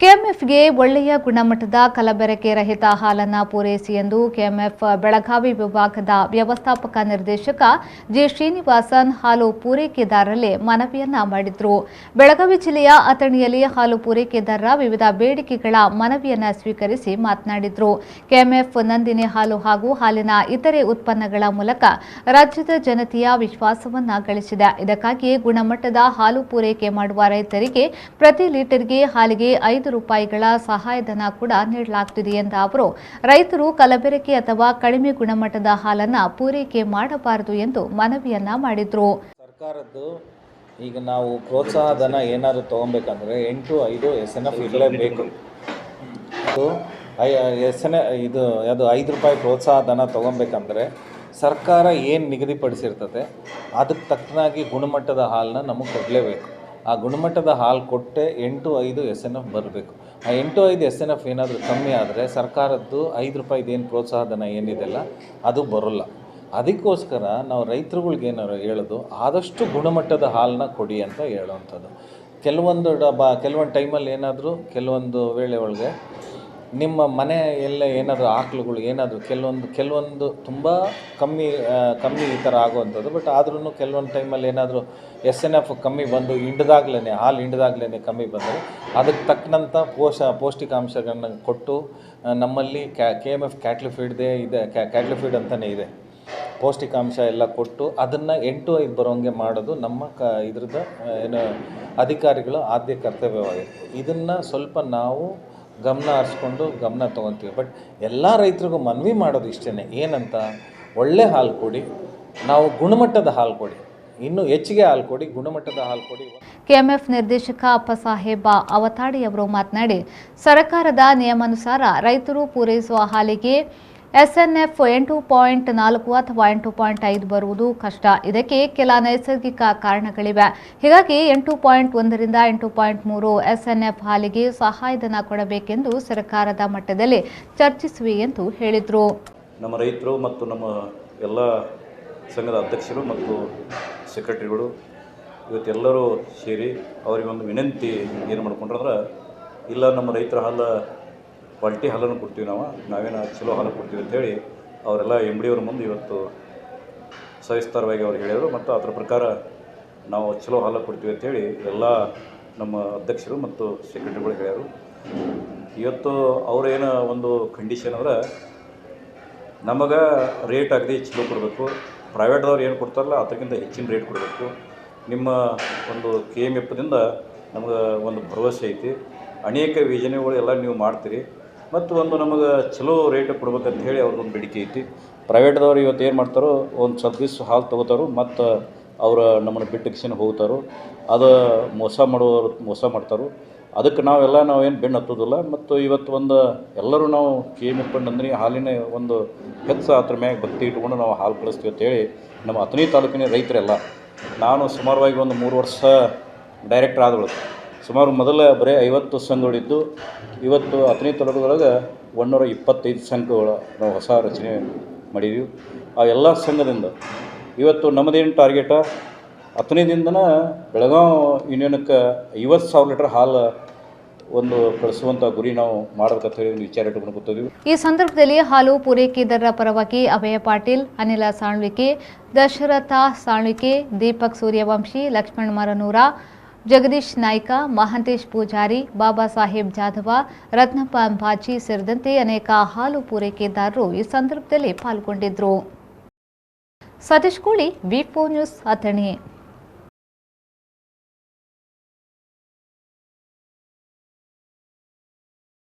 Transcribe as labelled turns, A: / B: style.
A: ಕೆಎಂಎಫ್ಗೆ ಒಳ್ಳೆಯ ಗುಣಮಟ್ಟದ ಕಲಬೆರಕೆ ರಹಿತ ಹಾಲನ್ನು ಪೂರೈಸಿ ಎಂದು ಕೆಎಂಎಫ್ ಬೆಳಗಾವಿ ವಿಭಾಗದ ವ್ಯವಸ್ಥಾಪಕ ನಿರ್ದೇಶಕ ಜಿ ಶ್ರೀನಿವಾಸನ್ ಹಾಲು ಪೂರೈಕೆದಾರರಲ್ಲಿ ಮನವಿಯನ್ನ ಮಾಡಿದರು. ಬೆಳಗಾವಿ ಜಿಲ್ಲೆಯ ಅಥಣಿಯಲ್ಲಿ ಹಾಲು ಪೂರೈಕೆದಾರರ ವಿವಿಧ ಬೇಡಿಕೆಗಳ ಮನವಿಯನ್ನ ಸ್ವೀಕರಿಸಿ ಮಾತನಾಡಿದರು. ಕೆಎಂಎಫ್ ನಂದಿನಿ ಹಾಲು ಹಾಗೂ ಹಾಲಿನ ಇತರೆ ಉತ್ಪನ್ನಗಳ ಮೂಲಕ ರಾಜ್ಯದ ಜನತೆಯ ವಿಶ್ವಾಸವನ್ನ ಗಳಿಸಿದೆ. ಇದಕ್ಕಾಗಿ ಗುಣಮಟ್ಟದ ಹಾಲು ಪೂರೈಕೆ ಮಾಡುವ ರೈತರಿಗೆ ಪ್ರತಿ ಲೀಟರ್ಗೆ ಹಾಲಿಗೆ ₹5 ಸಹಾಯಧನ ಕೂಡ ನೀಡಲಾಗುತ್ತಿದೆ ಎಂದ ಅವರು, ರೈತರು ಕಲಬೆರಕೆ ಅಥವಾ ಕಡಿಮೆ ಗುಣಮಟ್ಟದ ಹಾಲನ್ನು ಪೂರೈಕೆ ಮಾಡಬಾರದು ಎಂದು ಮನವಿಯನ್ನ ಮಾಡಿದರು.
B: ಸರ್ಕಾರದ್ದು ಈಗ ನಾವು ಪ್ರೋತ್ಸಾಹ ಧನ ಏನಾದರೂ ತಗೊಬೇಕಂದ್ರೆ 8-5 SNF ಇರಲೇಬೇಕು. ಇದು ಅದು ₹5 ಪ್ರೋತ್ಸಾಹ ಧನ ತಗೊಬೇಕಂದ್ರೆ ಸರ್ಕಾರ ಏನು ನಿಗದಿಪಡಿಸಿರ್ತದೆ ಅದಕ್ಕೆ ತಕ್ಕನಾಗಿ ಗುಣಮಟ್ಟದ ಹಾಲನ್ನ ನಮಗೆ ಕೊಡಲೇಬೇಕು. ಆ ಗುಣಮಟ್ಟದ ಹಾಲು ಕೊಟ್ಟೆ 8-5 SNF ಬರಬೇಕು. ಆ 8-5 SNF ಏನಾದರೂ ಕಮ್ಮಿ ಆದರೆ ಸರ್ಕಾರದ್ದು ₹5 ಏನು ಪ್ರೋತ್ಸಾಹ ಧನ ಏನಿದೆಯಲ್ಲ ಅದು ಬರೋಲ್ಲ. ಅದಕ್ಕೋಸ್ಕರ ನಾವು ರೈತರುಗಳಿಗೆ ಏನಾರು ಹೇಳೋದು, ಆದಷ್ಟು ಗುಣಮಟ್ಟದ ಹಾಲನ್ನ ಕೊಡಿ ಅಂತ ಹೇಳೋವಂಥದ್ದು. ಕೆಲವೊಂದು ಟೈಮಲ್ಲಿ ಏನಾದರೂ ಕೆಲವೊಂದು ವೇಳೆ ಒಳಗೆ ನಿಮ್ಮ ಮನೆ ಎಲ್ಲ ಏನಾದರೂ ಆಕಳುಗಳು ಏನಾದರೂ ಕೆಲವೊಂದು ತುಂಬ ಕಮ್ಮಿ ಈ ಥರ ಆಗುವಂಥದ್ದು. ಬಟ್ ಆದ್ರೂ ಕೆಲವೊಂದು ಟೈಮಲ್ಲಿ ಏನಾದರೂ SNF ಕಮ್ಮಿ ಬಂದು ಹಾಲು ಹಿಂಡ್ದಾಗ್ಲೇ ಕಮ್ಮಿ ಬಂದರೆ ಅದಕ್ಕೆ ತಕ್ಕನಂಥ ಪೌಷ್ಟಿಕಾಂಶಗಳನ್ನು ಕೊಟ್ಟು ನಮ್ಮಲ್ಲಿ KMF ಕ್ಯಾಟ್ಲ್ ಫೀಡ್ದೇ ಇದೆ, ಕ್ಯಾಟ್ಲ್ ಫೀಡ್ ಅಂತಲೇ ಇದೆ, ಪೌಷ್ಟಿಕಾಂಶ ಎಲ್ಲ ಕೊಟ್ಟು ಅದನ್ನು 8-5 ಬರೋಂಗೆ ಮಾಡೋದು ನಮ್ಮ ಇದ್ರದ್ದು ಏನು ಅಧಿಕಾರಿಗಳು ಆದ್ಯ ಕರ್ತವ್ಯವಾಗಿದೆ. ಇದನ್ನು ಸ್ವಲ್ಪ ನಾವು ಗಮನ ಹರಿಸ್ಕೊಂಡು ಗಮನ ತೊಗೊತೀವಿ. ಬಟ್ ಎಲ್ಲ ರೈತರಿಗೂ ಮನವಿ ಮಾಡೋದು ಇಷ್ಟೇ, ಏನಂತ, ಒಳ್ಳೆ ಹಾಲು ಕೊಡಿ, ನಾವು ಗುಣಮಟ್ಟದ ಹಾಲು ಕೊಡಿ, ಇನ್ನೂ ಹೆಚ್ಚಿಗೆ ಹಾಲು ಕೊಡಿ, ಗುಣಮಟ್ಟದ ಹಾಲು ಕೊಡಿ.
A: ಕೆಎಂಎಫ್ ನಿರ್ದೇಶಕ ಅಪ್ಪಸಾಹೇಬ ಅವತಾಡಿಯವರು ಮಾತನಾಡಿ, ಸರ್ಕಾರದ ನಿಯಮಾನುಸಾರ ರೈತರು ಪೂರೈಸುವ ಹಾಲಿಗೆ SNF 8.4 ಅಥವಾ 8.5 ಬರುವುದು ಕಷ್ಟ. ಇದಕ್ಕೆ ಕೆಲ ನೈಸರ್ಗಿಕ ಕಾರಣಗಳಿವೆ. ಹೀಗಾಗಿ 8.1 ರಿಂದ 8.3 SNF ಹಾಲಿಗೆ ಸಹಾಯಧನ ಕೊಡಬೇಕೆಂದು ಸರ್ಕಾರದ ಮಟ್ಟದಲ್ಲಿ ಚರ್ಚಿಸುವೆ ಎಂದು ಹೇಳಿದರು.
C: ನಮ್ಮ ರೈತರು ಮತ್ತು ನಮ್ಮ ಎಲ್ಲ ಸಂಘದ ಅಧ್ಯಕ್ಷರು ಮತ್ತು ಸೆಕ್ರೆಟರಿಗಳು ಇವತ್ತೆಲ್ಲರೂ ಸೇರಿ ಅವರಿಗೊಂದು ವಿನಂತಿ ಏನು ಮಾಡ್ಕೊಂಡ್ರಂದ್ರೆ, ಇಲ್ಲ ನಮ್ಮ ರೈತರ ಹಾಲು ಕ್ವಾಲಿಟಿ ಹಾಲನ್ನು ಕೊಡ್ತೀವಿ, ನಾವೇನು ಚಲೋ ಹಾಲು ಕೊಡ್ತೀವಿ ಅಂತೇಳಿ ಅವರೆಲ್ಲ MD ಅವ್ರ ಮುಂದೆ ಇವತ್ತು ಸವಿಸ್ತಾರವಾಗಿ ಅವ್ರು ಹೇಳಿದರು. ಮತ್ತು ಅದರ ಪ್ರಕಾರ ನಾವು ಚಲೋ ಹಾಲು ಕೊಡ್ತೀವಿ ಅಂತೇಳಿ ಎಲ್ಲ ನಮ್ಮ ಅಧ್ಯಕ್ಷರು ಮತ್ತು ಸೆಕ್ರೆಟರಿಗಳು ಹೇಳ್ಯಾರು. ಇವತ್ತು ಅವರೇನು ಒಂದು ಕಂಡೀಷನ್ ಅಂದ್ರೆ, ನಮಗೆ ರೇಟ್ ಆಗದೆ ಚಲೋ ಕೊಡಬೇಕು, ಪ್ರೈವೇಟ್ದವ್ರು ಏನು ಕೊಡ್ತಾರಲ್ಲ ಅದಕ್ಕಿಂತ ಹೆಚ್ಚಿನ ರೇಟ್ ಕೊಡಬೇಕು. ನಿಮ್ಮ ಒಂದು KMFದಿಂದ ನಮಗೆ ಒಂದು ಭರವಸೆ ಐತಿ, ಅನೇಕ ಯೋಜನೆಗಳು ಎಲ್ಲ ನೀವು ಮಾಡ್ತೀರಿ ಮತ್ತು ಒಂದು ನಮಗೆ ಚಲೋ ರೇಟ್ ಕೊಡ್ಬೇಕಂತ ಹೇಳಿ ಅವ್ರದ್ದೊಂದು ಬೇಡಿಕೆ ಐತಿ. ಪ್ರೈವೇಟ್ದವ್ರು ಇವತ್ತು ಏನು ಮಾಡ್ತಾರೋ, ಒಂದು ಸ್ವಲ್ಪ ದಿವಸ ಹಾಲು ತೊಗೋತಾರೋ ಮತ್ತು ಅವರು ನಮ್ಮನ್ನು ಬಿಟ್ಟು ಹೋಗ್ತಾರೋ, ಅದು ಮೋಸ ಮಾಡ್ತಾರೋ. ಅದಕ್ಕೆ ನಾವೇನು ಬೆನ್ನು ಹತ್ತೋದಿಲ್ಲ. ಮತ್ತು ಇವತ್ತು ಎಲ್ಲರೂ ನಾವು KMF ನಂದಿನಿ ಹಾಲಿನ ಒಂದು ಹೆಚ್ಚು ಅದ್ರ ಮ್ಯಾಗ ಭಕ್ತಿ ಇಟ್ಕೊಂಡು ನಾವು ಹಾಲು ಕಳಿಸ್ತೀವಿ ಅಂತೇಳಿ ನಮ್ಮ ಅಥಣಿ ತಾಲೂಕಿನ ರೈತರೆಲ್ಲ. ನಾನು ಸುಮಾರವಾಗಿ 3 ವರ್ಷ ಡೈರೆಕ್ಟರ್ ಆದಳು. ಸುಮಾರು ಮೊದಲ ಬರೀ 50 ಸಂಘಗಳಿದ್ದು, ಇವತ್ತು ಅಥಣಿ ತಾಲೂಕದೊಳಗೆ 125 ಸಂಘಗಳು ನಾವು ಹೊಸ ರಚನೆ ಮಾಡಿದ್ವಿ. ಆ ಎಲ್ಲ ಸಂಘದಿಂದ ಇವತ್ತು ನಮ್ಮದೇನು ಟಾರ್ಗೆಟ, ಅಥಣಿದಿಂದನೇ ಬೆಳಗಾವಿ ಯೂನಿಯನ್ಕ್ಕೆ 50,000 ಲೀಟರ್ ಹಾಲು ಒಂದು ಕಳಿಸುವಂಥ ಗುರಿ ನಾವು ಮಾಡಬೇಕಂತ ಹೇಳಿ ವಿಚಾರ ಇಟ್ಟುಕೊಂಡು ಕೂತಿದ್ವಿ.
A: ಈ ಸಂದರ್ಭದಲ್ಲಿ ಹಾಲು ಪೂರೈಕೆದಾರರ ಪರವಾಗಿ ಅಭಯ ಪಾಟೀಲ್, ಅನಿಲ ಸಾಳ್ವಿಕೆ, ದಶರಥ ಸಾಳ್ವಿಕೆ, ದೀಪಕ್ ಸೂರ್ಯವಂಶಿ, ಲಕ್ಷ್ಮಣ್ ಮರನೂರ, ಜಗದೀಶ್ ನಾಯ್ಕ, ಮಹಾಂತೇಶ್ ಪೂಜಾರಿ, ಬಾಬಾ ಸಾಹೇಬ್ ಜಾಧವ, ರತ್ನಪ್ಪ ಅಂಬಾಜಿ ಸೇರಿದಂತೆ ಅನೇಕ ಹಾಲು ಪೂರೈಕೆದಾರರು ಈ ಸಂದರ್ಭದಲ್ಲಿ ಪಾಲ್ಗೊಂಡಿದ್ದರು. ಸತೀಶ್ ಕೋಳಿ, ವಿ4 ನ್ಯೂಸ್, ಅಥಣಿ.